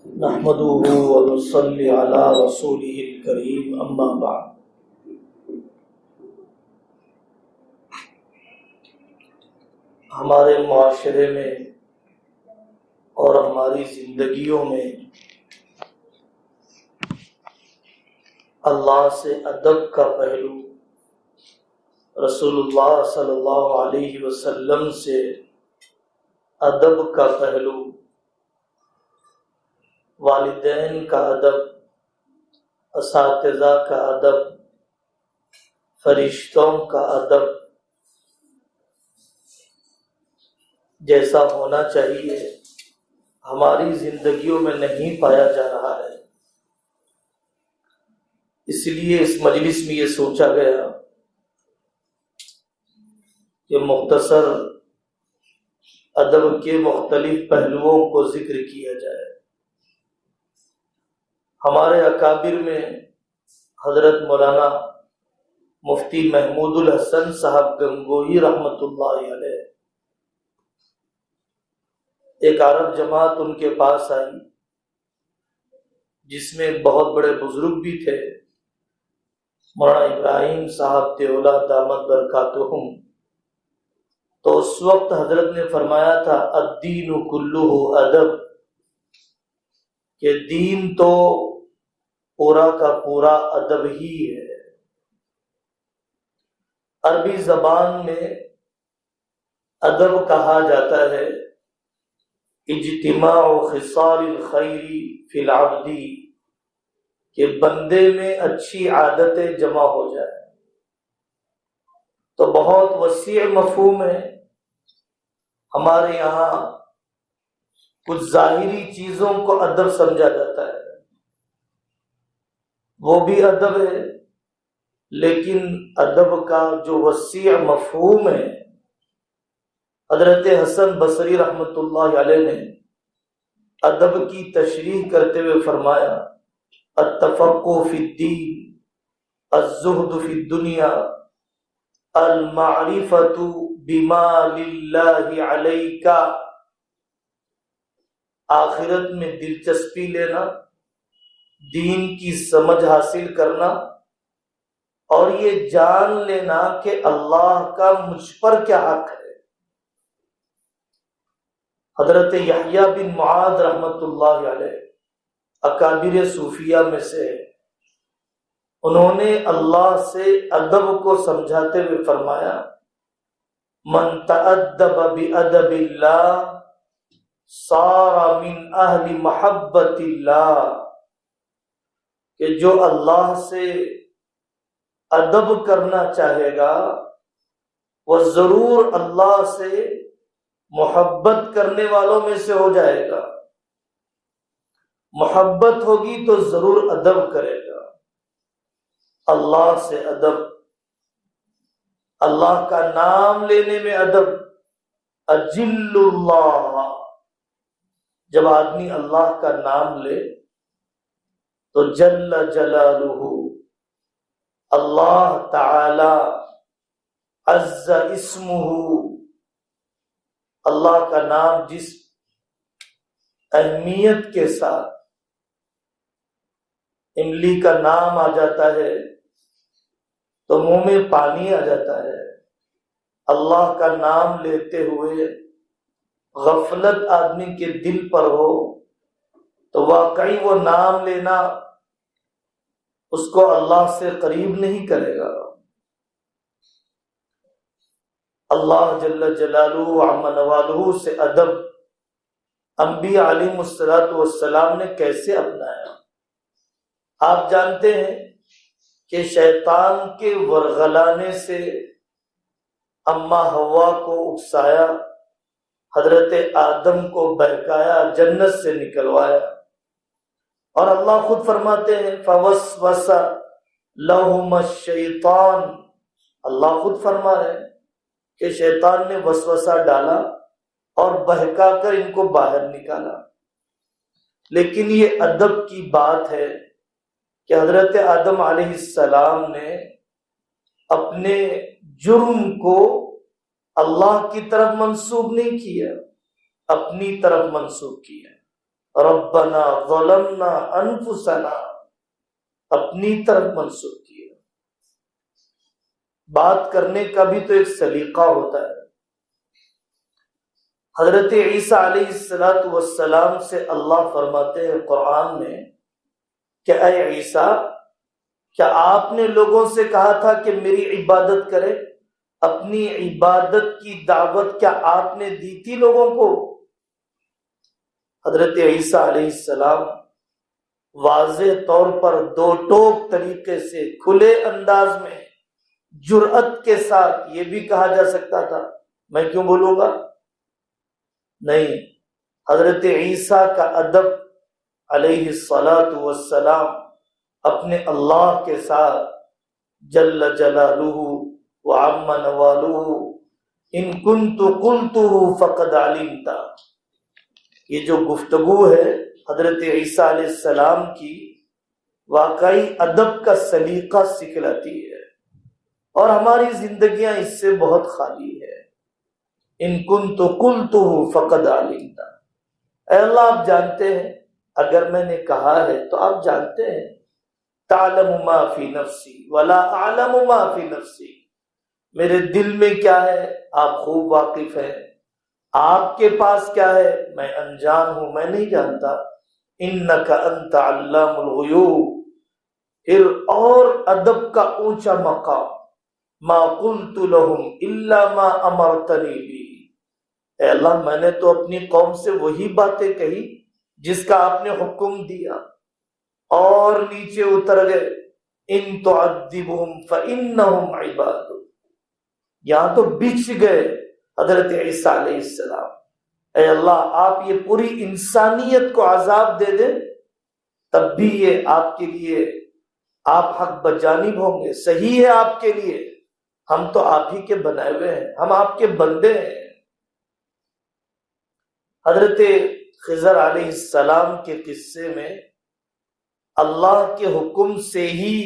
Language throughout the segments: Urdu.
نحمده ونصلي على رسوله الكريم اما بعد۔ ہمارے معاشرے میں اور ہماری زندگیوں میں اللہ سے ادب کا پہلو، رسول اللہ صلی اللہ علیہ وسلم سے ادب کا پہلو، والدین کا ادب، اساتذہ کا ادب، فرشتوں کا ادب جیسا ہونا چاہیے ہماری زندگیوں میں نہیں پایا جا رہا ہے۔ اس لیے اس مجلس میں یہ سوچا گیا کہ مختصر ادب کے مختلف پہلوؤں کو ذکر کیا جائے۔ ہمارے اکابر میں حضرت مولانا مفتی محمود الحسن صاحب گنگوئی رحمۃ اللہ علیہ، ایک عرب جماعت ان کے پاس آئی جس میں بہت بڑے بزرگ بھی تھے، مولانا ابراہیم صاحب دیولہ دامت برکاتہم۔ تو اس وقت حضرت نے فرمایا تھا الدین کلہ ادب، کہ دین تو پورا کا پورا ادب ہی ہے۔ عربی زبان میں ادب کہا جاتا ہے اجتماع خصال الخیر فی العبد، کہ بندے میں اچھی عادتیں جمع ہو جائیں۔ تو بہت وسیع مفہوم ہے۔ ہمارے یہاں کچھ ظاہری چیزوں کو ادب سمجھا جاتا ہے، وہ بھی ادب ہے، لیکن ادب کا جو وسیع مفہوم ہے، حضرت حسن بصری رحمۃ اللہ علیہ نے ادب کی تشریح کرتے ہوئے فرمایا التفقہ فی الدین، الزہد فی الدنیا، المعرفۃ بما للہ علیک، آخرت میں دلچسپی لینا، دین کی سمجھ حاصل کرنا، اور یہ جان لینا کہ اللہ کا مجھ پر کیا حق ہے۔ حضرت یحییٰ بن معاذ رحمۃ اللہ علیہ اکابر صوفیہ میں سے، انہوں نے اللہ سے ادب کو سمجھاتے ہوئے فرمایا من تأدب بأدب اللہ صار من اہل محبت اللہ، کہ جو اللہ سے ادب کرنا چاہے گا وہ ضرور اللہ سے محبت کرنے والوں میں سے ہو جائے گا۔ محبت ہوگی تو ضرور ادب کرے گا۔ اللہ سے ادب، اللہ کا نام لینے میں ادب، اجل اللہ، جب آدمی اللہ کا نام لے تو جل جلالہ، اللہ تعالی عز اسمہ، اللہ کا نام جس اہمیت کے ساتھ املی کا نام آ جاتا ہے تو منہ میں پانی آ جاتا ہے۔ اللہ کا نام لیتے ہوئے غفلت آدمی کے دل پر ہو تو واقعی وہ نام لینا اس کو اللہ سے قریب نہیں کرے گا۔ اللہ جل جلالہ وعم نوالہ سے ادب انبیاء علیہم السلام نے کیسے اپنایا؟ آپ جانتے ہیں کہ شیطان کے ورغلانے سے اماں حوا کو اکسایا، حضرت آدم کو بہکایا، جنت سے نکلوایا، اور اللہ خود فرماتے ہیں فوسوس لہم الشیطان، اللہ خود فرما رہے ہیں کہ شیطان نے وسوسہ ڈالا اور بہکا کر ان کو باہر نکالا۔ لیکن یہ ادب کی بات ہے کہ حضرت آدم علیہ السلام نے اپنے جرم کو اللہ کی طرف منسوب نہیں کیا، اپنی طرف منسوب کیا۔ ربنا ظلمنا انفسنا اپنی طرف منسوب کیا۔ بات کرنے کا بھی تو ایک سلیقہ ہوتا ہے۔ حضرت عیسیٰ علیہ السلام سے اللہ فرماتے ہیں قرآن میں کہ اے عیسیٰ، کیا آپ نے لوگوں سے کہا تھا کہ میری عبادت کرے؟ اپنی عبادت کی دعوت کیا آپ نے دی تھی لوگوں کو؟ حضرت عیسیٰ علیہ السلام واضح طور پر دو ٹوک طریقے سے کھلے انداز میں جرأت کے ساتھ یہ بھی کہا جا سکتا تھا میں کیوں بولوں گا، نہیں، حضرت عیسیٰ کا ادب علیہ السلام اپنے اللہ کے ساتھ جل جلالہ وعم نوالہ ان کنت قلتہ فقد علمت، یہ جو گفتگو ہے حضرت عیسیٰ علیہ السلام کی واقعی ادب کا سلیقہ سکھلاتی ہے، اور ہماری زندگیاں اس سے بہت خالی ہے۔ ان کنت قلتہ فقد علمت، اے اللہ آپ جانتے ہیں، اگر میں نے کہا ہے تو آپ جانتے ہیں۔ تعلم ما فی نفسی ولا اعلم ما فی نفسی، میرے دل میں کیا ہے آپ خوب واقف ہیں، آپ کے پاس کیا ہے میں انجان ہوں، میں نہیں جانتا۔ انک انت علام الغیوب، پھر اور ادب کا اونچا مقام، ما قلت لهم الا ما امرتنی بھی، اے اللہ میں نے تو اپنی قوم سے وہی باتیں کہی جس کا آپ نے حکم دیا، اور نیچے اتر گئے ان تعذبهم فانهم عباد، یہاں تو بچ گئے حضرت عیسیٰ علیہ السلام۔ اے اللہ آپ یہ پوری انسانیت کو عذاب دے دیں تب بھی یہ آپ کے لیے آپ حق بجانب ہوں گے، صحیح ہے آپ کے لیے، ہم تو آپ ہی کے بنائے ہوئے ہیں، ہم آپ کے بندے ہیں۔ حضرت خضر علیہ السلام کے قصے میں اللہ کے حکم سے ہی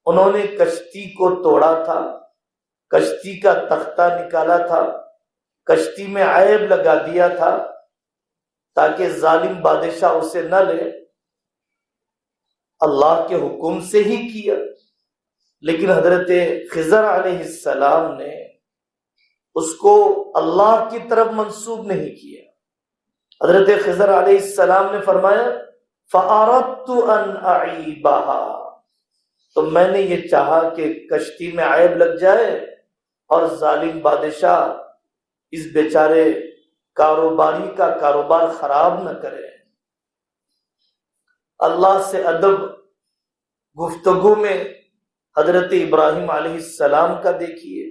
انہوں نے کشتی کو توڑا تھا، کشتی کا تختہ نکالا تھا، کشتی میں عیب لگا دیا تھا تاکہ ظالم بادشاہ اسے نہ لے، اللہ کے حکم سے ہی کیا۔ لیکن حضرت خضر علیہ السلام نے اس کو اللہ کی طرف منسوب نہیں کیا۔ حضرت خضر علیہ السلام نے فرمایا فَأَرَدْتُ أَنْ أَعِيبَهَا، تو میں نے یہ چاہا کہ کشتی میں عیب لگ جائے اور ظالم بادشاہ اس بیچارے کاروباری کا کاروبار خراب نہ کرے۔ اللہ سے ادب گفتگو میں حضرت ابراہیم علیہ السلام کا دیکھیے،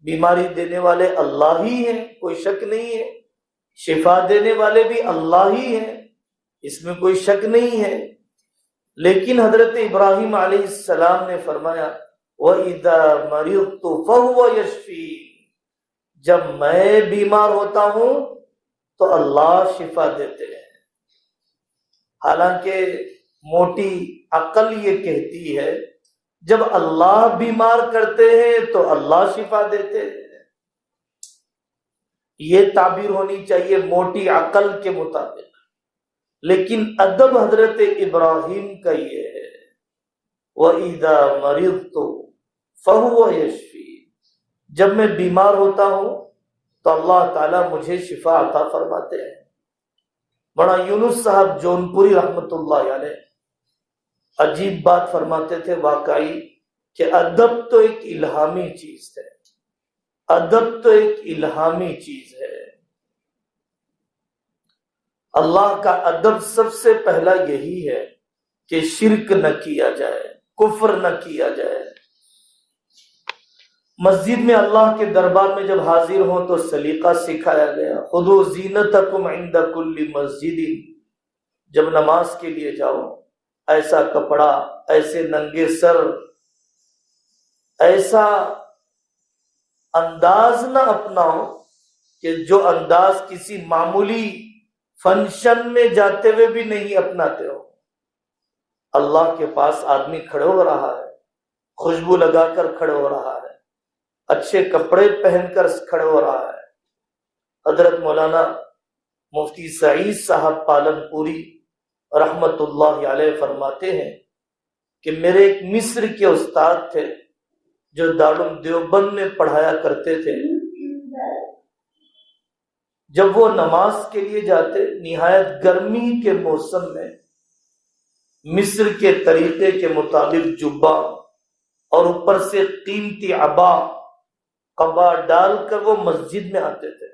بیماری دینے والے اللہ ہی ہیں، کوئی شک نہیں ہے، شفا دینے والے بھی اللہ ہی ہیں، اس میں کوئی شک نہیں ہے، لیکن حضرت ابراہیم علیہ السلام نے فرمایا وَإِذَا مَرِضْتُ فَهُوَ يَشْفِينِ، جب میں بیمار ہوتا ہوں تو اللہ شفا دیتے ہیں۔ حالانکہ موٹی عقل یہ کہتی ہے جب اللہ بیمار کرتے ہیں تو اللہ شفا دیتے ہیں، یہ تعبیر ہونی چاہیے موٹی عقل کے مطابق، لیکن ادب حضرت ابراہیم کا یہ ہے وَإِذَا مَرِضْتُ فَهُوَ يَشْفِينِ، جب میں بیمار ہوتا ہوں تو اللہ تعالیٰ مجھے شفا عطا فرماتے ہیں۔ بڑا یونس صاحب جونپوری رحمت اللہ علیہ عجیب بات فرماتے تھے واقعی کہ ادب تو ایک الہامی چیز ہے، ادب تو ایک الہامی چیز ہے۔ اللہ کا ادب سب سے پہلا یہی ہے کہ شرک نہ کیا جائے، کفر نہ کیا جائے۔ مسجد میں اللہ کے دربار میں جب حاضر ہوں تو سلیقہ سکھایا گیا، خذوا زینتکم عند کل مسجد، جب نماز کے لیے جاؤ ایسا کپڑا، ایسے ننگے سر، ایسا انداز نہ اپناؤ کہ جو انداز کسی معمولی فنکشن میں جاتے ہوئے بھی نہیں اپناتے ہو۔ اللہ کے پاس آدمی کھڑے ہو رہا ہے، خوشبو لگا کر کھڑے ہو رہا ہے، اچھے کپڑے پہن کر کھڑے ہو رہا ہے۔ حضرت مولانا مفتی سعید صاحب پالن پوری رحمت اللہ علیہ فرماتے ہیں کہ میرے ایک مصر کے استاد تھے جو دارالعلوم دیوبند میں پڑھایا کرتے تھے. جب وہ نماز کے لیے جاتے نہایت گرمی کے موسم میں مصر کے طریقے کے مطابق جبہ اور اوپر سے قیمتی قبا ڈال کر وہ مسجد میں آتے تھے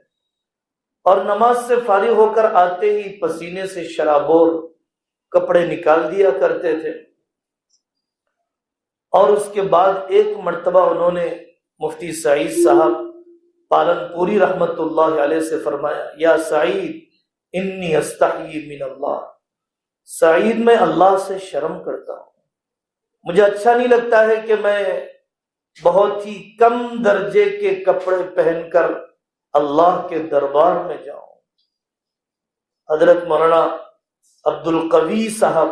اور نماز سے فارغ ہو کر آتے ہی پسینے سے شرابور کپڑے نکال دیا کرتے تھے. اور اس کے بعد ایک مرتبہ انہوں نے مفتی سعید صاحب پالن پوری رحمت اللہ علیہ سے فرمایا یا سعید انی استحیی من اللہ، سعید میں اللہ سے شرم کرتا ہوں، مجھے اچھا نہیں لگتا ہے کہ میں بہت ہی کم درجے کے کپڑے پہن کر اللہ کے دربار میں جاؤں. حضرت مولانا عبد القوی صاحب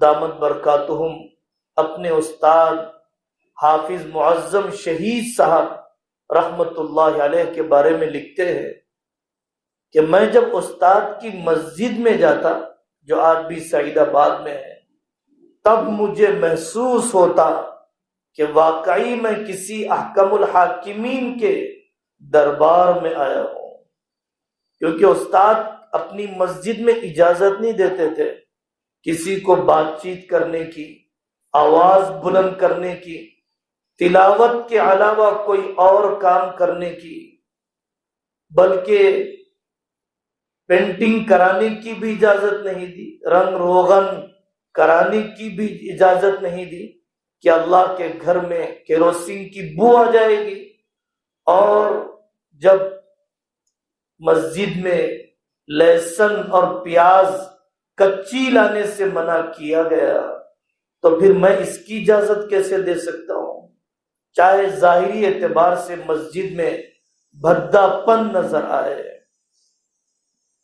دامت برکاتہم اپنے استاد حافظ معظم شہید صاحب رحمت اللہ علیہ کے بارے میں لکھتے ہیں کہ میں جب استاد کی مسجد میں جاتا جو آج بھی سعید آباد میں ہے، تب مجھے محسوس ہوتا کہ واقعی میں کسی احکم الحاکمین کے دربار میں آیا ہوں. کیونکہ استاد اپنی مسجد میں اجازت نہیں دیتے تھے کسی کو بات چیت کرنے کی، آواز بلند کرنے کی، تلاوت کے علاوہ کوئی اور کام کرنے کی، بلکہ پینٹنگ کرانے کی بھی اجازت نہیں دی، رنگ روغن کرانے کی بھی اجازت نہیں دی کہ اللہ کے گھر میں کیروسین کی بو آ جائے گی. اور جب مسجد میں لہسن اور پیاز کچی لانے سے منع کیا گیا تو پھر میں اس کی اجازت کیسے دے سکتا ہوں؟ چاہے ظاہری اعتبار سے مسجد میں بھدا پن نظر آئے.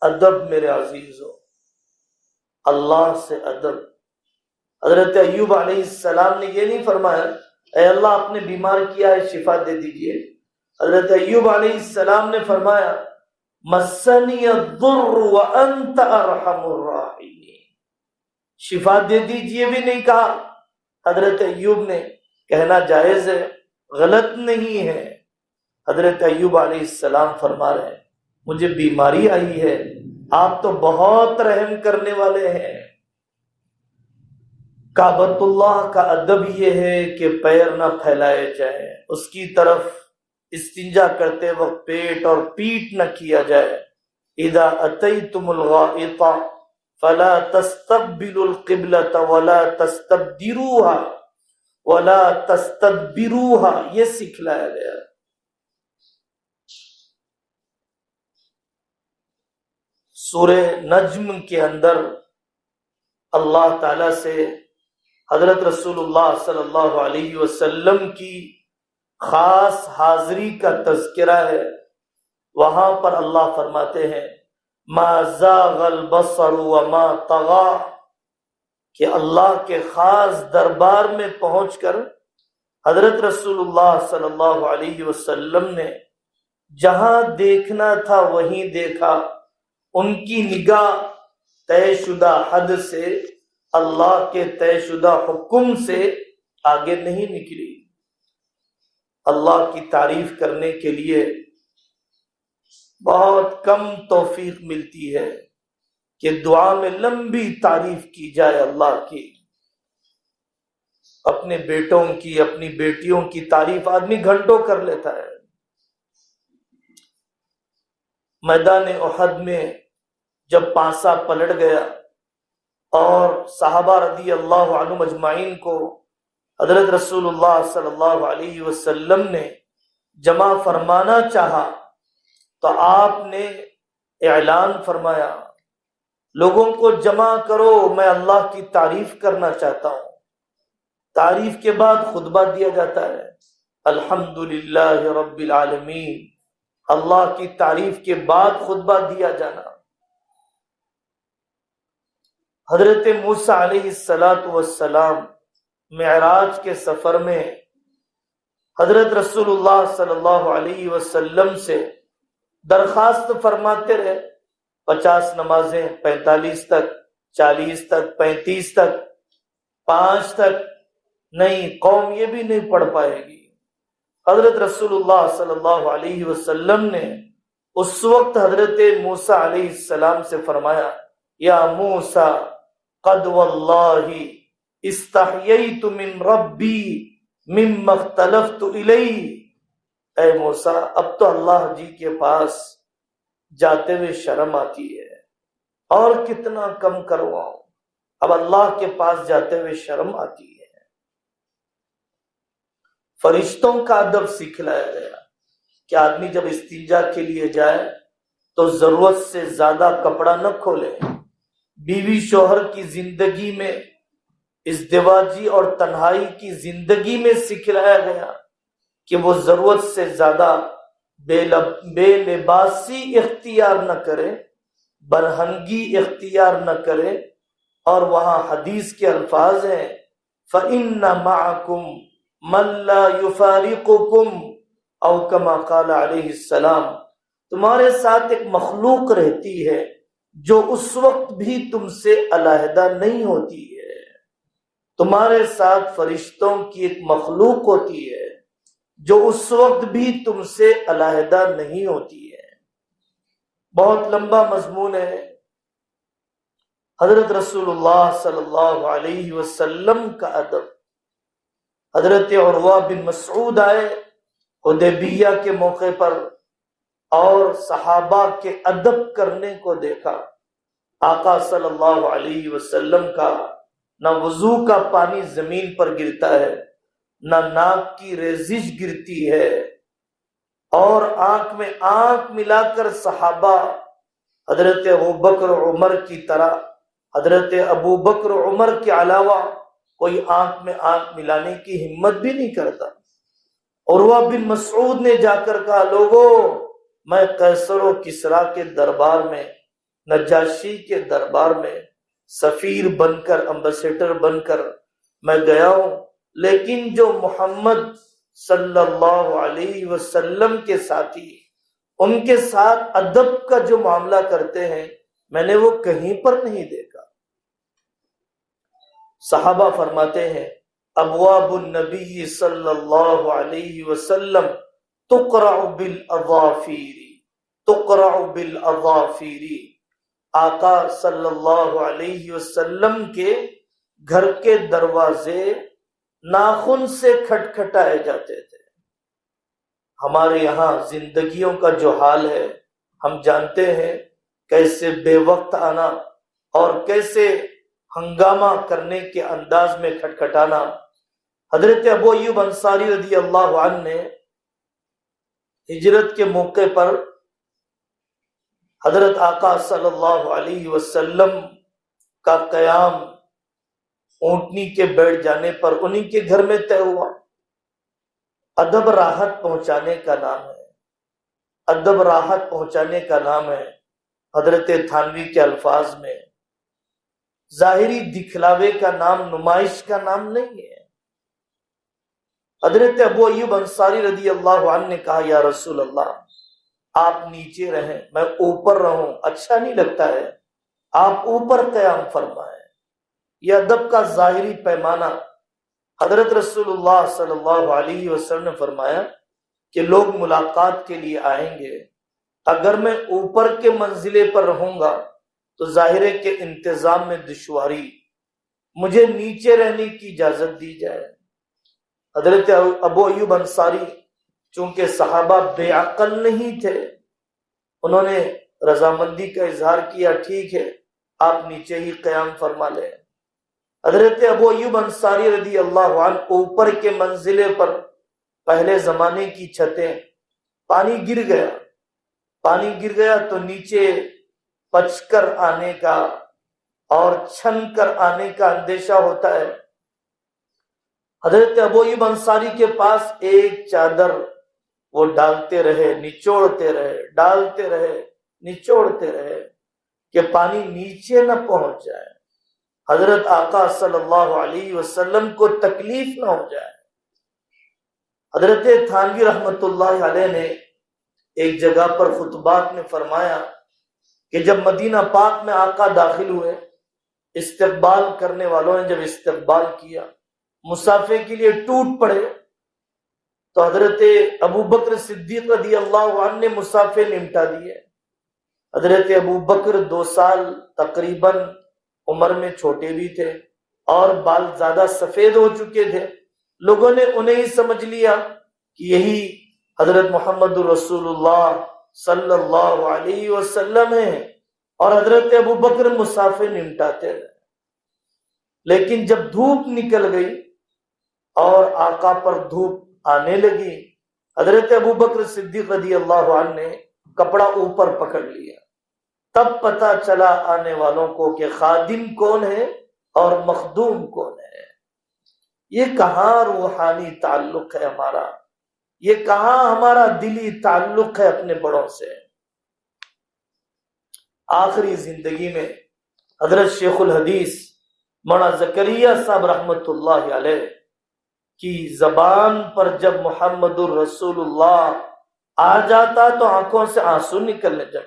ادب میرے عزیزو، اللہ سے ادب. حضرت ایوب علیہ السلام نے یہ نہیں فرمایا اے اللہ آپ نے بیمار کیا ہے شفا دے دیجئے. حضرت ایوب علیہ السلام نے فرمایا مسنی الضر وانت ارحم الراحمین، شفا دے دیجئے بھی نہیں کہا. حضرت ایوب نے کہنا جائز ہے، غلط نہیں ہے. حضرت ایوب علیہ السلام فرما رہے ہیں مجھے بیماری آئی ہے، آپ تو بہت رحم کرنے والے ہیں. کعبۃ اللہ کا ادب یہ ہے کہ پیر نہ پھیلائے جائیں، اس کی طرف استنجا کرتے وقت پیٹ اور پیٹ نہ کیا جائے. اذا اتیتم الغائط فلا تستقبلوا القبلة ولا تستدبروها، یہ سکھلایا گیا. سورہ نجم کے اندر اللہ تعالی سے حضرت رسول اللہ صلی اللہ علیہ وسلم کی خاص حاضری کا تذکرہ ہے. وہاں پر اللہ فرماتے ہیں ما زاغ البصر وما طغى، کہ اللہ کے خاص دربار میں پہنچ کر حضرت رسول اللہ صلی اللہ علیہ وسلم نے جہاں دیکھنا تھا وہیں دیکھا. ان کی نگاہ طے شدہ حد سے، اللہ کے طے شدہ حکم سے آگے نہیں نکلی. اللہ کی تعریف کرنے کے لیے بہت کم توفیق ملتی ہے کہ دعا میں لمبی تعریف کی جائے اللہ کی. اپنے بیٹوں کی، اپنی بیٹیوں کی تعریف آدمی گھنٹوں کر لیتا ہے. میدان احد میں جب پانسا پلٹ گیا اور صحابہ رضی اللہ عنہم اجمعین کو حضرت رسول اللہ صلی اللہ علیہ وسلم نے جمع فرمانا چاہا تو آپ نے اعلان فرمایا لوگوں کو جمع کرو، میں اللہ کی تعریف کرنا چاہتا ہوں. تعریف کے بعد خطبہ دیا جاتا ہے الحمدللہ رب العالمین، اللہ کی تعریف کے بعد خطبہ دیا جانا. حضرت موسیٰ علیہ السلام معراج کے سفر میں حضرت رسول اللہ صلی اللہ علیہ وسلم سے درخواست فرماتے رہے 50 نمازیں 45 تک، 40 تک، 35 تک، 5 تک نہیں، قوم یہ بھی نہیں پڑھ پائے گی۔ حضرت رسول اللہ صلی اللہ علیہ وسلم نے اس وقت حضرت موسیٰ علیہ السلام سے فرمایا، یا موسیٰ قد واللہ استحییت من ربی مما اختلفت الیہ، اے موسیٰ اب تو اللہ جی کے پاس جاتے ہوئے شرم آتی ہے، اور کتنا کم کرواؤں، اب اللہ کے پاس جاتے ہوئے شرم آتی ہے۔ فرشتوں کا ادب سکھلایا گیا کہ آدمی جب استنجا کے لیے جائے تو ضرورت سے زیادہ کپڑا نہ کھولے۔ بیوی شوہر کی زندگی میں، ازدواجی اور تنہائی کی زندگی میں سکھلایا گیا کہ وہ ضرورت سے زیادہ بے لباسی اختیار نہ کرے، برہنگی اختیار نہ کرے، اور وہاں حدیث کے الفاظ ہیں فَإِنَّ مَعَكُمْ مَن لَا يُفَارِقُكُمْ او کما قال علیہ السلام، تمہارے ساتھ ایک مخلوق رہتی ہے جو اس وقت بھی تم سے علیحدہ نہیں ہوتی ہے۔ تمہارے ساتھ فرشتوں کی ایک مخلوق ہوتی ہے جو اس وقت بھی تم سے علیحدہ نہیں ہوتی ہے۔ بہت لمبا مضمون ہے۔ حضرت رسول اللہ صلی اللہ علیہ وسلم کا ادب۔ حضرت عروہ بن مسعود آئے حدیبیہ کے موقع پر اور صحابہ کے ادب کرنے کو دیکھا۔ آقا صلی اللہ علیہ وسلم کا نہ وضو کا پانی زمین پر گرتا ہے، نہ ناک کی ریزش گرتی ہے، اور آنکھ میں آنکھ ملا کر صحابہ حضرت ابوبکر عمر کی طرح، حضرت ابوبکر عمر کے علاوہ کوئی آنکھ میں آنکھ ملانے کی ہمت بھی نہیں کرتا۔ عروہ بن مسعود نے جا کر کہا، لوگوں میں قیصر و کسریٰ کے دربار میں، نجاشی کے دربار میں سفیر بن کر، امبیسڈر بن کر میں گیا ہوں، لیکن جو محمد صلی اللہ علیہ وسلم کے ساتھی ان کے ساتھ ادب کا جو معاملہ کرتے ہیں میں نے وہ کہیں پر نہیں دیکھا۔ صحابہ فرماتے ہیں ابواب النبی صلی اللہ علیہ وسلم تقرع بالاظافیر، تقرع بالاظافیر، آقا صلی اللہ علیہ وسلم کے گھر کے دروازے ناخن سے کھٹکھٹائے جاتے تھے۔ ہمارے یہاں زندگیوں کا جو حال ہے ہم جانتے ہیں، کیسے بے وقت آنا اور کیسے ہنگامہ کرنے کے انداز میں کھٹکھٹانا۔ حضرت ابو ایوب انصاری رضی اللہ عنہ نے ہجرت کے موقع پر حضرت آقا صلی اللہ علیہ وسلم کا قیام اونٹنی کے بیٹھ جانے پر انہی کے گھر میں طے ہوا۔ ادب راحت پہنچانے کا نام ہے، ادب راحت پہنچانے کا نام ہے۔ حضرت تھانوی کے الفاظ میں ظاہری دکھلاوے کا نام نمائش کا نام نہیں ہے۔ حضرت ابو ایوب انصاری رضی اللہ عنہ نے کہا، یا رسول اللہ آپ نیچے رہیں، میں اوپر رہوں، اچھا نہیں لگتا ہے، آپ اوپر قیام فرمائیں۔ یہ ادب کا ظاہری پیمانہ۔ حضرت رسول اللہ صلی اللہ علیہ وسلم نے فرمایا کہ لوگ ملاقات کے لیے آئیں گے، اگر میں اوپر کے منزلے پر رہوں گا تو ظاہر ہے کہ انتظام میں دشواری، مجھے نیچے رہنے کی اجازت دی جائے۔ حضرت ابو ایوب انصاری چونکہ صحابہ بے عقل نہیں تھے، انہوں نے رضامندی کا اظہار کیا، ٹھیک ہے آپ نیچے ہی قیام فرما لیں۔ حضرت ابو ایوب انصاری رضی اللہ عنہ اوپر کے منزلے پر، پہلے زمانے کی چھتیں، پانی گر گیا، پانی گر گیا تو نیچے پچ کر آنے کا اور چھن کر آنے کا اندیشہ ہوتا ہے۔ حضرت ابو ایوب انصاری کے پاس ایک چادر وہ ڈالتے رہے، نچوڑتے رہے، ڈالتے رہے، نچوڑتے رہے کہ پانی نیچے نہ پہنچ جائے، حضرت آقا صلی اللہ علیہ وسلم کو تکلیف نہ ہو جائے۔ حضرت تھانوی رحمت اللہ علیہ نے ایک جگہ پر خطبات میں فرمایا کہ جب مدینہ پاک میں آقا داخل ہوئے، استقبال کرنے والوں نے جب استقبال کیا، مسافے کے لیے ٹوٹ پڑے، تو حضرت ابو بکر صدیق رضی اللہ عنہ نے مسافے نمٹا دیے۔ حضرت ابو بکر 2 سال تقریباً عمر میں چھوٹے بھی تھے اور بال زیادہ سفید ہو چکے تھے، لوگوں نے انہیں ہی سمجھ لیا کہ یہی حضرت محمد رسول اللہ صلی اللہ علیہ وسلم ہیں، اور حضرت ابو بکر مسافے نمٹاتے رہے۔ لیکن جب دھوپ نکل گئی اور آقا پر دھوپ آنے لگی، حضرت ابو بکر صدیق رضی اللہ عنہ نے کپڑا اوپر پکڑ لیا۔ تب پتا چلا آنے والوں کو کہ خادم کون ہے اور مخدوم کون ہے۔ یہ کہاں روحانی تعلق ہے ہمارا، یہ کہاں ہمارا دلی تعلق ہے اپنے بڑوں سے۔ آخری زندگی میں حضرت شیخ الحدیث مولانا زکریا صاحب رحمت اللہ علیہ کی زبان پر جب محمد الرسول اللہ آ جاتا تو آنکھوں سے آنسو نکلنے لگے،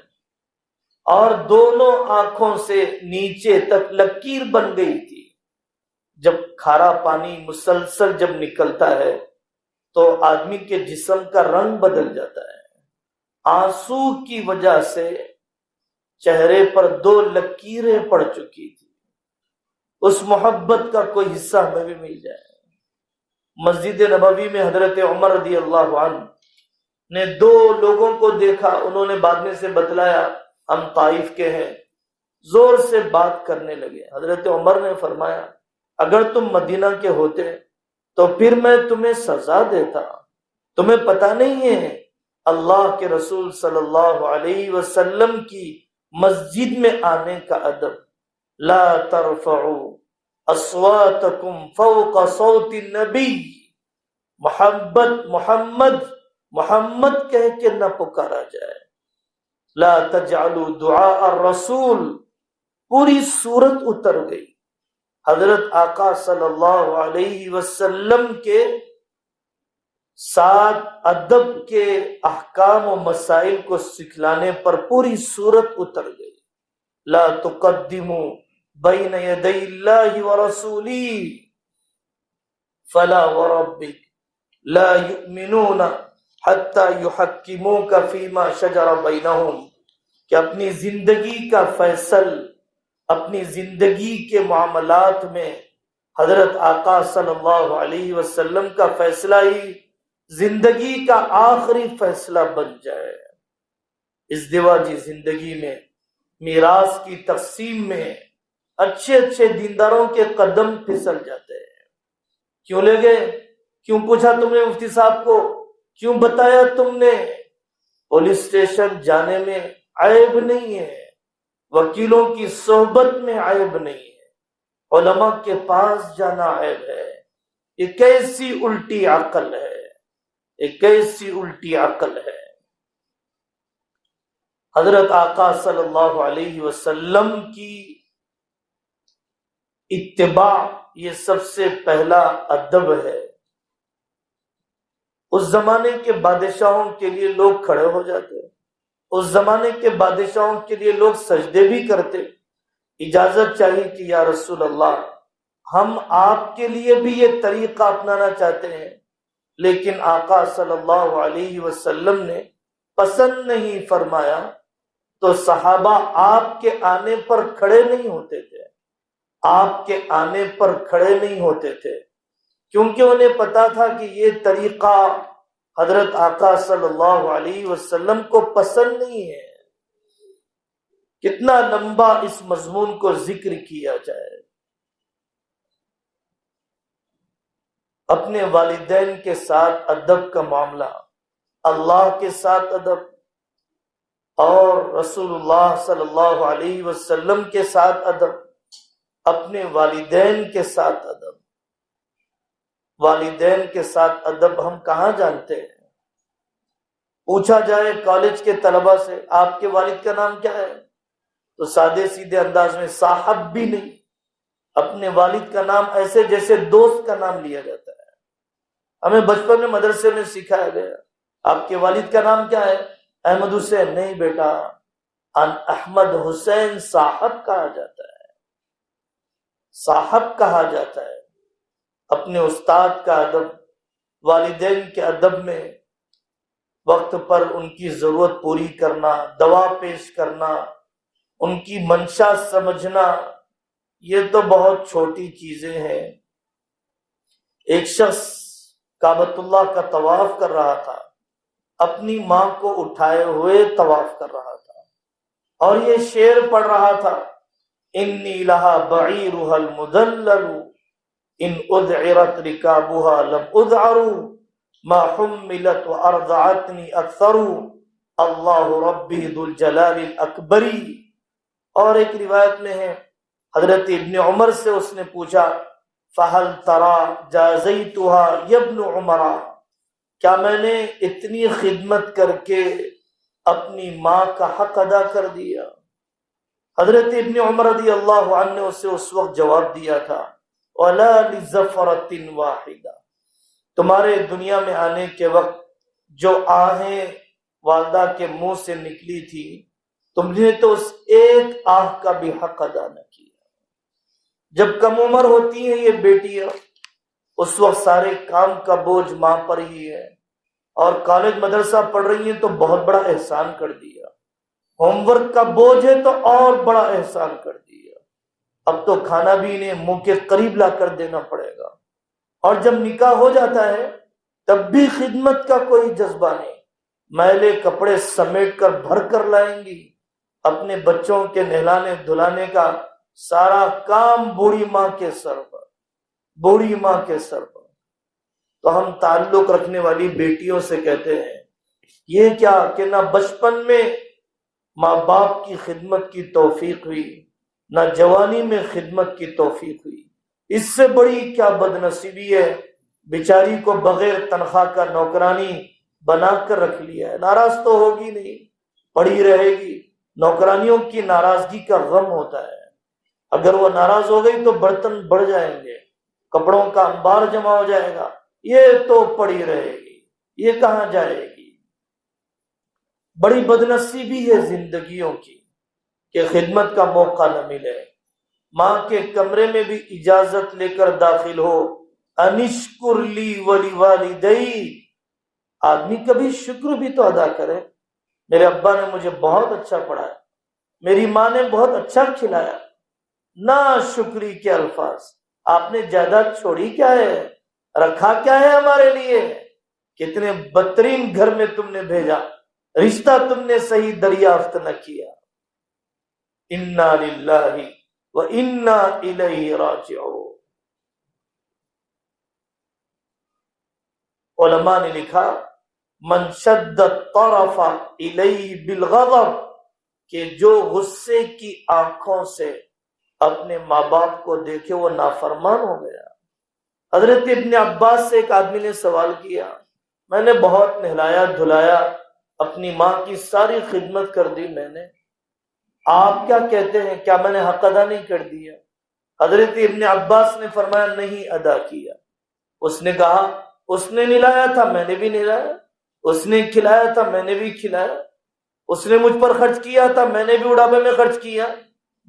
اور دونوں آنکھوں سے نیچے تک لکیر بن گئی تھی۔ جب کھارا پانی مسلسل جب نکلتا ہے تو آدمی کے جسم کا رنگ بدل جاتا ہے۔ آنسو کی وجہ سے چہرے پر 2 لکیریں پڑ چکی تھی۔ اس محبت کا کوئی حصہ ہمیں بھی مل جائے۔ مسجد نبوی میں حضرت عمر رضی اللہ عنہ نے 2 لوگوں کو دیکھا، انہوں نے بعد میں سے بتلایا ہم طائف کے ہیں، زور سے بات کرنے لگے۔ حضرت عمر نے فرمایا اگر تم مدینہ کے ہوتے تو پھر میں تمہیں سزا دیتا، تمہیں پتہ نہیں ہے اللہ کے رسول صلی اللہ علیہ وسلم کی مسجد میں آنے کا ادب، لا ترفعوا اصواتکم فوق صوت النبی، محمد کہہ کے نہ پکارا جائے، لا تجعلوا دعاء الرسول۔ پوری سورت اتر گئی، حضرت آقا صلی اللہ علیہ وسلم کے ساتھ ادب کے احکام و مسائل کو سکھلانے پر پوری سورت اتر گئی۔ لا تقدموا بین یدی اللہ ورسولی فلا وربک لا یؤمنون حتی یحکموک فیما شجر بینہم، کہ اپنی زندگی کا فیصل، اپنی زندگی کے معاملات میں حضرت آقا صلی اللہ علیہ وسلم کا فیصلہ ہی زندگی کا آخری فیصلہ بن جائے۔ اس دیواجی زندگی میں میراث کی تقسیم میں اچھے اچھے دینداروں کے قدم پھسل جاتے ہیں۔ کیوں لے گئے؟ کیوں پوچھا تم نے مفتی صاحب کو؟ کیوں بتایا تم نے؟ پولیس اسٹیشن جانے میں عیب نہیں ہے، وکیلوں کی صحبت میں عیب نہیں ہے، علماء کے پاس جانا عیب ہے۔ یہ کیسی الٹی عقل ہے، یہ کیسی الٹی عقل ہے۔ حضرت آقا صلی اللہ علیہ وسلم کی اتباع یہ سب سے پہلا ادب ہے۔ اس زمانے کے بادشاہوں کے لیے لوگ کھڑے ہو جاتے، اس زمانے کے بادشاہوں کے لیے لوگ سجدے بھی کرتے، اجازت چاہیے کہ یا رسول اللہ ہم آپ کے لیے بھی یہ طریقہ اپنانا چاہتے ہیں، لیکن آقا صلی اللہ علیہ وسلم نے پسند نہیں فرمایا، تو صحابہ آپ کے آنے پر کھڑے نہیں ہوتے تھے، آپ کے آنے پر کھڑے نہیں ہوتے تھے، کیونکہ انہیں پتا تھا کہ یہ طریقہ حضرت آقا صلی اللہ علیہ وسلم کو پسند نہیں ہے۔ کتنا لمبا اس مضمون کو ذکر کیا جائے۔ اپنے والدین کے ساتھ ادب کا معاملہ، اللہ کے ساتھ ادب، اور رسول اللہ صلی اللہ علیہ وسلم کے ساتھ ادب، اپنے والدین کے ساتھ ادب۔ والدین کے ساتھ ادب ہم کہاں جانتے ہیں؟ پوچھا جائے کالج کے طلبہ سے آپ کے والد کا نام کیا ہے، تو سادے سیدھے انداز میں صاحب بھی نہیں، اپنے والد کا نام ایسے جیسے دوست کا نام لیا جاتا ہے۔ ہمیں بچپن میں مدرسے میں سکھایا گیا آپ کے والد کا نام کیا ہے؟ احمد حسین۔ نہیں بیٹا، ان احمد حسین صاحب کہا جاتا ہے، صاحب کہا جاتا ہے۔ اپنے استاد کا ادب، والدین کے ادب میں وقت پر ان کی ضرورت پوری کرنا، دوا پیش کرنا، ان کی منشا سمجھنا، یہ تو بہت چھوٹی چیزیں ہیں۔ ایک شخص کعبۃ اللہ کا طواف کر رہا تھا، اپنی ماں کو اٹھائے ہوئے طواف کر رہا تھا، اور یہ شعر پڑھ رہا تھا، انی لہا بعیرها المدلل ان اذعرت رکابها لم اذعر ما حملت وارضعتنی اکثر اللہ ربی ذو الجلال الاکبری۔ اور ایک روایت میں ہے حضرت ابن عمر سے اس نے پوچھا، فہل ترى جازیتها یا ابن عمر، کیا میں نے اتنی خدمت کر کے اپنی ماں کا حق ادا کر دیا؟ حضرت ابن عمر رضی اللہ عنہ نے اسے اس وقت جواب دیا تھا، وَلَا لِزَفْرَةٍ وَاحِدَةٍ، تمہارے دنیا میں آنے کے وقت جو آہیں والدہ کے منہ سے نکلی تھی، تم نے تو اس ایک آہ کا بھی حق ادا نہ کیا۔ جب کم عمر ہوتی ہیں یہ بیٹیاں، اس وقت سارے کام کا بوجھ ماں پر ہی ہے، اور کالج مدرسہ پڑھ رہی ہیں تو بہت بڑا احسان کر دیا، ہوم ورک کا بوجھ ہے تو اور بڑا احسان کر دیا، اب تو کھانا بھی انہیں منہ کے قریب لا کر دینا پڑے گا، اور جب نکاح ہو جاتا ہے تب بھی خدمت کا کوئی جذبہ نہیں، میلے کپڑے سمیٹ کر بھر کر لائیں گی، اپنے بچوں کے نہلانے دھلانے کا سارا کام بوڑھی ماں کے سر پر، بوڑھی ماں کے سر پر۔ تو ہم تعلق رکھنے والی بیٹیوں سے کہتے ہیں، یہ کیا کہ نہ بچپن میں ماں باپ کی خدمت کی توفیق ہوئی، نہ جوانی میں خدمت کی توفیق ہوئی، اس سے بڑی کیا بد نصیبی ہے، بیچاری کو بغیر تنخواہ کا نوکرانی بنا کر رکھ لیا ہے، ناراض تو ہوگی نہیں، پڑی رہے گی، نوکرانیوں کی ناراضگی کا غم ہوتا ہے، اگر وہ ناراض ہو گئی تو برتن بڑھ جائیں گے، کپڑوں کا انبار جمع ہو جائے گا، یہ تو پڑی رہے گی، یہ کہاں جائے گی۔ بڑی بدنصیبی ہے زندگیوں کی کہ خدمت کا موقع نہ ملے، ماں کے کمرے میں بھی اجازت لے کر داخل ہو، انشکر لی ولی والدی، آدمی کبھی شکر بھی تو ادا کرے، میرے ابا نے مجھے بہت اچھا پڑھایا، میری ماں نے بہت اچھا کھلایا، نہ شکری کے الفاظ، آپ نے جائیداد چھوڑی کیا ہے، رکھا کیا ہے ہمارے لیے، کتنے بدترین گھر میں تم نے بھیجا، رشتہ تم نے صحیح دریافت نہ کیا۔ انا للہ و انا الیہ راجعون۔ علماء نے لکھا، من شد الطرف الیہ بالغضب، کہ جو غصے کی آنکھوں سے اپنے ماں باپ کو دیکھے وہ نافرمان ہو گیا۔ حضرت ابن عباس سے ایک آدمی نے سوال کیا، میں نے بہت نہلایا دھلایا، اپنی ماں کی ساری خدمت کر دی میں نے، آپ کیا کہتے ہیں، کیا میں نے حق ادا نہیں کر دیا؟ حضرت ابن عباس نے فرمایا، نہیں ادا کیا۔ اس نے کہا، اس نے نہلایا تھا میں نے بھی نہلایا، اس نے کھلایا تھا میں نے بھی کھلایا، اس نے مجھ پر خرچ کیا تھا میں نے بھی بڑھاپے میں خرچ کیا،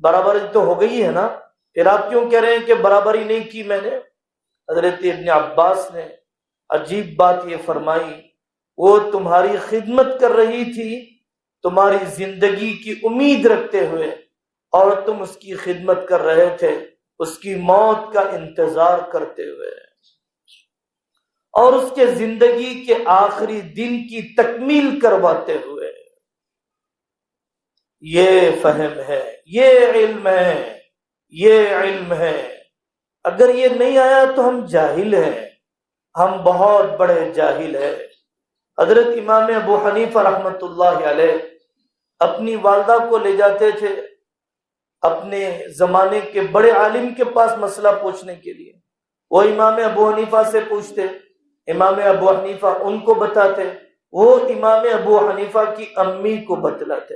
برابری تو ہو گئی ہے نا، پھر آپ کیوں کہہ رہے ہیں کہ برابری نہیں کی میں نے؟ حضرت ابن عباس نے عجیب بات یہ فرمائی، وہ تمہاری خدمت کر رہی تھی تمہاری زندگی کی امید رکھتے ہوئے، اور تم اس کی خدمت کر رہے تھے اس کی موت کا انتظار کرتے ہوئے، اور اس کے زندگی کے آخری دن کی تکمیل کرواتے ہوئے۔ یہ فہم ہے، یہ علم ہے، یہ علم ہے۔ اگر یہ نہیں آیا تو ہم جاہل ہیں، ہم بہت بڑے جاہل ہیں۔ حضرت امام ابو حنیفہ رحمۃ اللہ علیہ اپنی والدہ کو لے جاتے تھے اپنے زمانے کے بڑے عالم کے پاس مسئلہ پوچھنے کے لیے، وہ امام ابو حنیفہ سے پوچھتے، امام ابو حنیفہ ان کو بتاتے، وہ امام ابو حنیفہ کی امی کو بتلاتے۔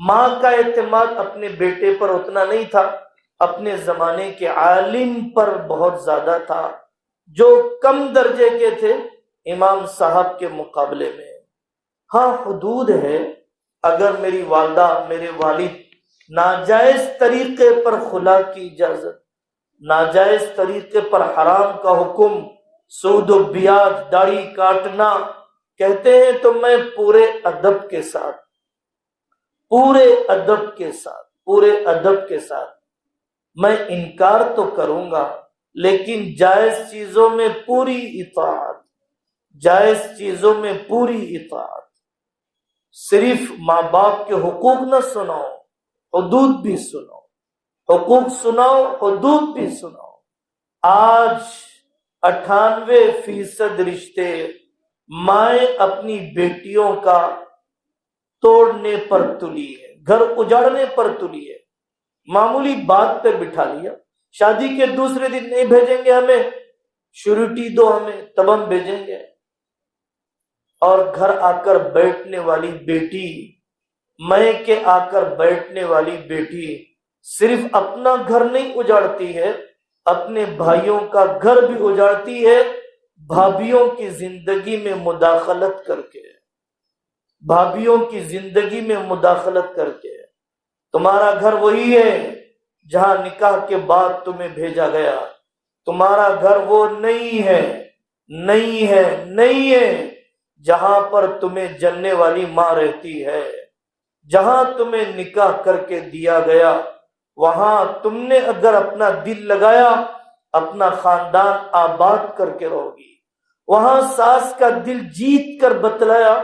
ماں کا اعتماد اپنے بیٹے پر اتنا نہیں تھا، اپنے زمانے کے عالم پر بہت زیادہ تھا، جو کم درجے کے تھے امام صاحب کے مقابلے میں۔ ہاں حدود ہے، اگر میری والدہ میرے والد ناجائز طریقے پر خلا کی اجازت، ناجائز طریقے پر حرام کا حکم، سود و بیاج، داڑھی کاٹنا کہتے ہیں تو میں پورے ادب کے ساتھ میں انکار تو کروں گا، لیکن جائز چیزوں میں پوری اطاعت، صرف ماں باپ کے حقوق نہ سناؤ، حدود بھی سنو، حقوق سناؤ، حدود بھی سناؤ۔ آج 98% رشتے مائیں اپنی بیٹیوں کا توڑنے پر تلی ہے، گھر اجاڑنے پر تلی ہے۔ معمولی بات پہ بٹھا لیا، شادی کے دوسرے دن نہیں بھیجیں گے ہمیں، شیورٹی دو ہمیں تب ہم بھیجیں گے۔ اور گھر آ کر بیٹھنے والی بیٹی، میں کے آ کر بیٹھنے والی بیٹی صرف اپنا گھر نہیں اجاڑتی ہے، اپنے بھائیوں کا گھر بھی اجاڑتی ہے، بھابھیوں کی زندگی میں مداخلت کر کے، تمہارا گھر وہی ہے جہاں نکاح کے بعد تمہیں بھیجا گیا، تمہارا گھر وہ نہیں ہے جہاں پر تمہیں جلنے والی ماں رہتی ہے۔ جہاں تمہیں نکاح کر کے دیا گیا وہاں تم نے اگر اپنا دل لگایا اپنا خاندان آباد کر کے رہو گی، وہاں ساس کا دل جیت کر بتلایا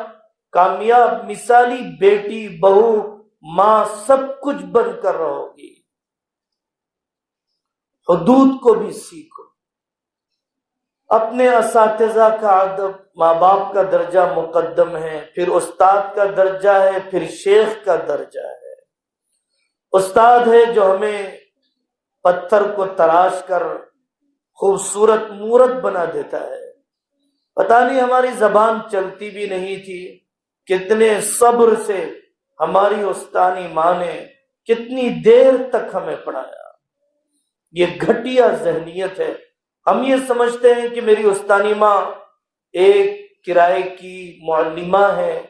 کامیاب مثالی بیٹی، بہو، ماں سب کچھ بن کر رہو گی۔ حدود کو بھی سیکھو، اپنے اساتذہ کا ادب، ماں باپ کا درجہ مقدم ہے، پھر استاد کا درجہ ہے، پھر شیخ کا درجہ ہے۔ استاد ہے جو ہمیں پتھر کو تراش کر خوبصورت مورت بنا دیتا ہے۔ پتہ نہیں ہماری زبان چلتی بھی نہیں تھی، کتنے صبر سے ہماری استانی ماں نے کتنی دیر تک ہمیں پڑھایا۔ یہ گھٹیا ذہنیت ہے، ہم یہ سمجھتے ہیں کہ میری استانی ماں ایک کرائے کی معلمہ ہے،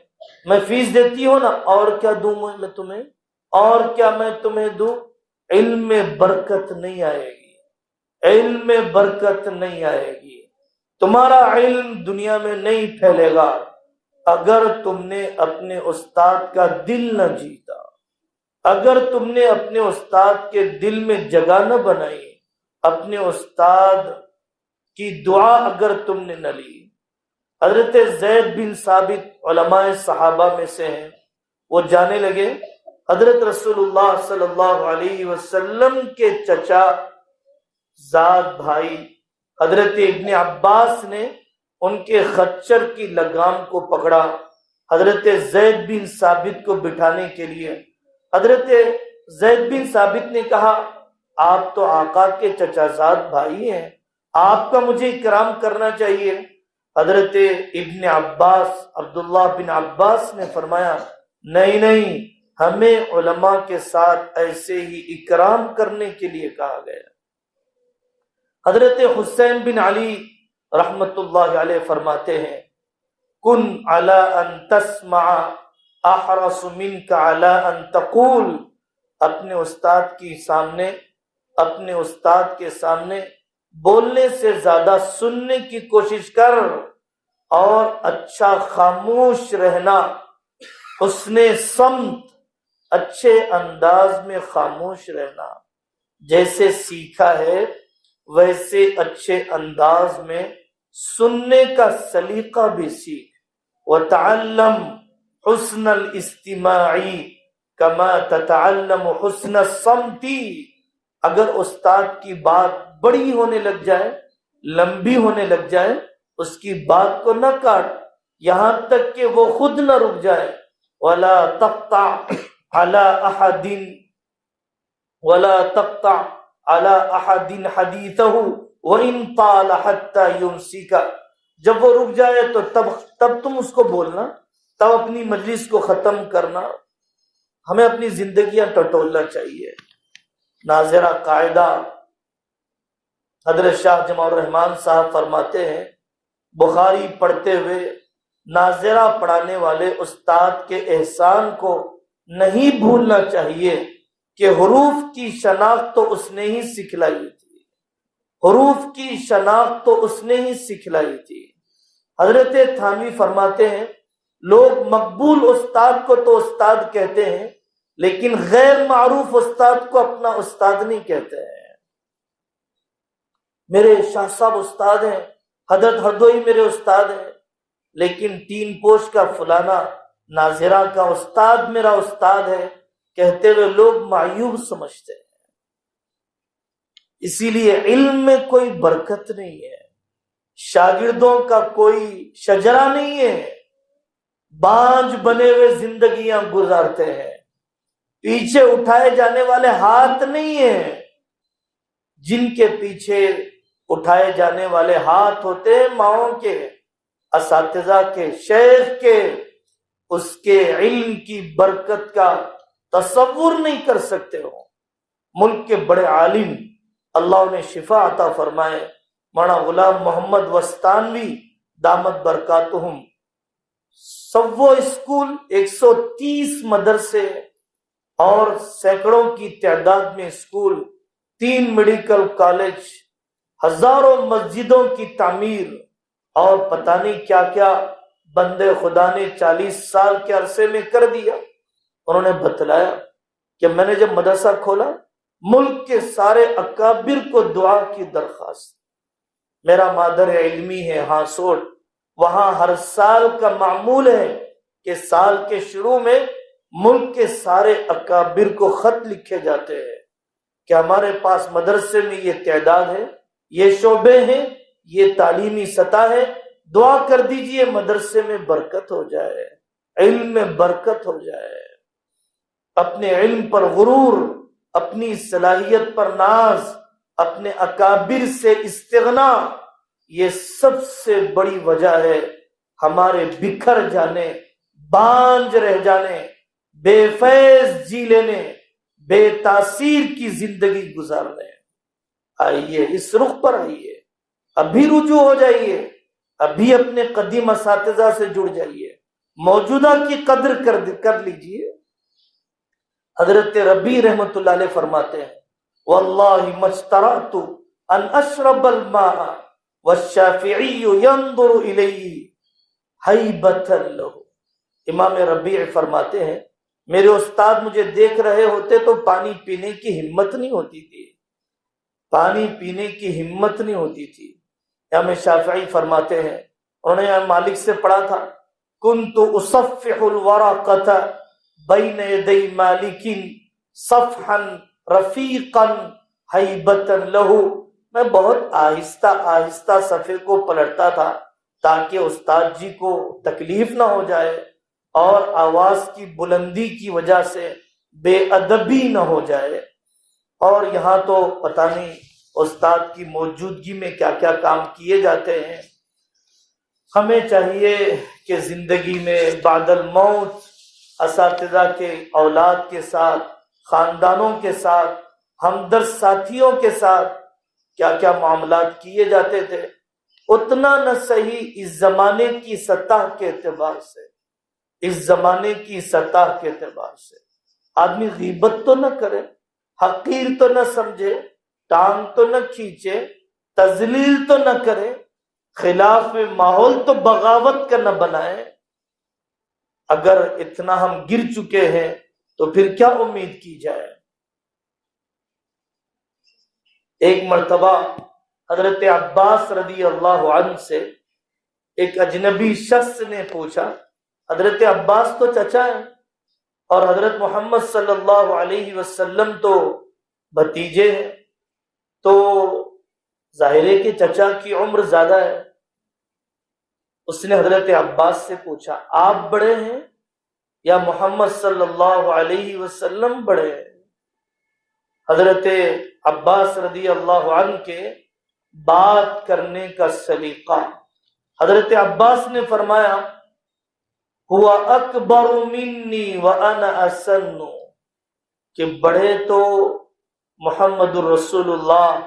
میں فیس دیتی ہوں نا، اور کیا دوں میں تمہیں، اور کیا میں تمہیں دوں؟ علم میں برکت نہیں آئے گی، تمہارا علم دنیا میں نہیں پھیلے گا اگر تم نے اپنے استاد کا دل نہ جیتا، اگر تم نے اپنے استاد کے دل میں جگہ نہ بنائی، اپنے استاد کی دعا اگر تم نے نہ لی۔ حضرت زید بن ثابت علماء صحابہ میں سے ہیں، وہ جانے لگے حضرت رسول اللہ صلی اللہ علیہ وسلم کے چچا زاد بھائی حضرت ابن عباس نے ان کے خچر کی لگام کو پکڑا حضرت زید بن ثابت کو بٹھانے کے لیے۔ حضرت زید بن ثابت نے کہا آپ تو آقا کے چچا زاد بھائی ہیں، آپ کا مجھے اکرام کرنا چاہیے۔ حضرت ابن عباس عبداللہ بن عباس نے فرمایا نہیں، ہمیں علماء کے ساتھ ایسے ہی اکرام کرنے کے لیے کہا گیا۔ حضرت حسین بن علی رحمت اللہ علیہ فرماتے ہیں کن علی ان تسمع احرص منک علی ان تقول، اپنے استاد کے سامنے بولنے سے زیادہ سننے کی کوشش کر، اور اچھا خاموش رہنا، حسن سمت، اچھے انداز میں خاموش رہنا، جیسے سیکھا ہے ویسے اچھے انداز میں سننے کا سلیقہ بھی سیکھ۔ وتعلم حسن الاستماع کما تتعلم حسن الصمت، اگر استاد کی بات بڑی ہونے لگ جائے، لمبی ہونے لگ جائے، اس کی بات کو نہ کاٹ یہاں تک کہ وہ خود نہ رک جائے۔ ولا تقطع على احد حديثه وان طال حتى يمسك، جب وہ رک جائے تو تب تم اس کو بولنا، تب اپنی مجلس کو ختم کرنا۔ ہمیں اپنی زندگیاں ٹٹولنا چاہیے۔ ناظرہ قاعدہ حضرت شاہ جمع الرحمان صاحب فرماتے ہیں بخاری پڑھتے ہوئے ناظرہ پڑھانے والے استاد کے احسان کو نہیں بھولنا چاہیے کہ حروف کی شناخت تو اس نے ہی سکھلائی تھی، حروف کی شناخت تو اس نے ہی سکھلائی تھی۔ حضرت تھانوی فرماتے ہیں لوگ مقبول استاد کو تو استاد کہتے ہیں، لیکن غیر معروف استاد کو اپنا استاد نہیں کہتے ہیں۔ میرے شاہ صاحب استاد ہیں، حضرت ہردوئی میرے استاد ہیں، لیکن تین پوش کا فلانا ناظرہ کا استاد میرا استاد ہے کہتے ہوئے لوگ معیوب سمجھتے ہیں۔ اسی لیے علم میں کوئی برکت نہیں ہے، شاگردوں کا کوئی شجرہ نہیں ہے، بانج بنے ہوئے زندگیاں گزارتے ہیں، پیچھے اٹھائے جانے والے ہاتھ نہیں ہیں۔ جن کے پیچھے اٹھائے جانے والے ہاتھ ہوتے ہیں ماؤں کے، اساتذہ کے، شیخ کے، اس کے علم کی برکت کا تصور نہیں کر سکتے ہو۔ ملک کے بڑے عالم اللہ انہیں شفا عطا فرمائے، مولانا غلام محمد وستانوی دامت برکاتہم، 100 اسکول، 130 مدرسے اور سینکڑوں کی تعداد میں اسکول، 3 میڈیکل کالج، ہزاروں مسجدوں کی تعمیر اور پتہ نہیں کیا کیا بندے خدا نے 40 سال کے عرصے میں کر دیا۔ انہوں نے بتلایا کہ میں نے جب مدرسہ کھولا ملک کے سارے اکابر کو دعا کی درخواست، میرا مادر علمی ہے ہاسوٹ، وہاں ہر سال کا معمول ہے کہ سال کے شروع میں ملک کے سارے اکابر کو خط لکھے جاتے ہیں کہ ہمارے پاس مدرسے میں یہ تعداد ہے، یہ شعبے ہیں، یہ تعلیمی سطح ہے، دعا کر دیجئے مدرسے میں برکت ہو جائے، علم میں برکت ہو جائے۔ اپنے علم پر غرور، اپنی صلاحیت پر ناز، اپنے اکابر سے استغنا، یہ سب سے بڑی وجہ ہے ہمارے بکھر جانے، بانج رہ جانے، بے فیض جی لینے، بے تاثیر کی زندگی گزارنے۔ آئیے اس رخ پر آئیے، ابھی رجوع ہو جائیے، ابھی اپنے قدیم اساتذہ سے جڑ جائیے، موجودہ کی قدر کر لیجئے۔ حضرت ربیع رحمت اللہ علیہ فرماتے ہیں واللہ مجترأت ان اشرب الماء والشافعی ينظر الی ہیبۃ لہ۔ امام ربیع فرماتے ہیں میرے استاد مجھے دیکھ رہے ہوتے تو پانی پینے کی ہمت نہیں ہوتی تھی، پانی پینے کی ہمت نہیں ہوتی تھی۔ امام شافعی فرماتے ہیں انہوں نے امام مالک سے پڑھا تھا کنت اصفح الورقۃ بین یدی مالک صفحا رفیقا ہیبۃ لہ، میں بہت آہستہ آہستہ صفحے کو پلٹتا تھا تاکہ استاد جی کو تکلیف نہ ہو جائے اور آواز کی بلندی کی وجہ سے بے ادبی نہ ہو جائے۔ اور یہاں تو پتہ نہیں استاد کی موجودگی میں کیا کیا کام کیے جاتے ہیں۔ ہمیں چاہیے کہ زندگی میں بعد الموت اساتذہ کے اولاد کے ساتھ، خاندانوں کے ساتھ، ہمدرد ساتھیوں کے ساتھ کیا کیا معاملات کیے جاتے تھے، اتنا نہ صحیح اس زمانے کی سطح کے اعتبار سے، اس زمانے کی سطح کے اعتبار سے آدمی غیبت تو نہ کرے، حقیر تو نہ سمجھے، ٹانگ تو نہ کھینچے، تذلیل تو نہ کرے، خلاف ماحول تو بغاوت کا نہ بنائے۔ اگر اتنا ہم گر چکے ہیں تو پھر کیا امید کی جائے۔ ایک مرتبہ حضرت عباس رضی اللہ عنہ سے ایک اجنبی شخص نے پوچھا، حضرت عباس تو چچا ہیں اور حضرت محمد صلی اللہ علیہ وسلم تو بھتیجے ہیں، تو ظاہر ہے کہ چچا کی عمر زیادہ ہے۔ اس نے حضرت عباس سے پوچھا آپ بڑے ہیں یا محمد صلی اللہ علیہ وسلم بڑے ہیں؟ حضرت عباس رضی اللہ عنہ کے بات کرنے کا سلیقہ، حضرت عباس نے فرمایا ہوا اکبر منی وانا اسن، کہ بڑے تو محمد الرسول اللہ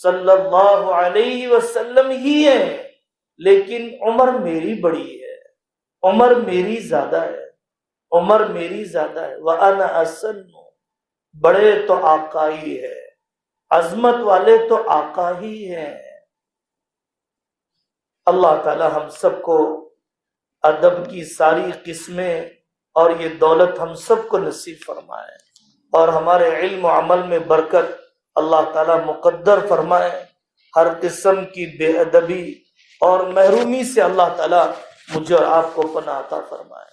صلی اللہ علیہ وسلم ہی ہیں لیکن عمر میری بڑی ہے۔ عمر میری زیادہ ہے، عمر میری زیادہ ہے، وَأَنَا أَسَنُّ، بڑے تو آقا ہی ہے، عظمت والے تو آقا ہی ہیں۔ اللہ تعالی ہم سب کو ادب کی ساری قسمیں اور یہ دولت ہم سب کو نصیب فرمائے، اور ہمارے علم و عمل میں برکت اللہ تعالی مقدر فرمائے، ہر قسم کی بے ادبی اور محرومی سے اللہ تعالی مجھے اور آپ کو پناہ عطا فرمائے۔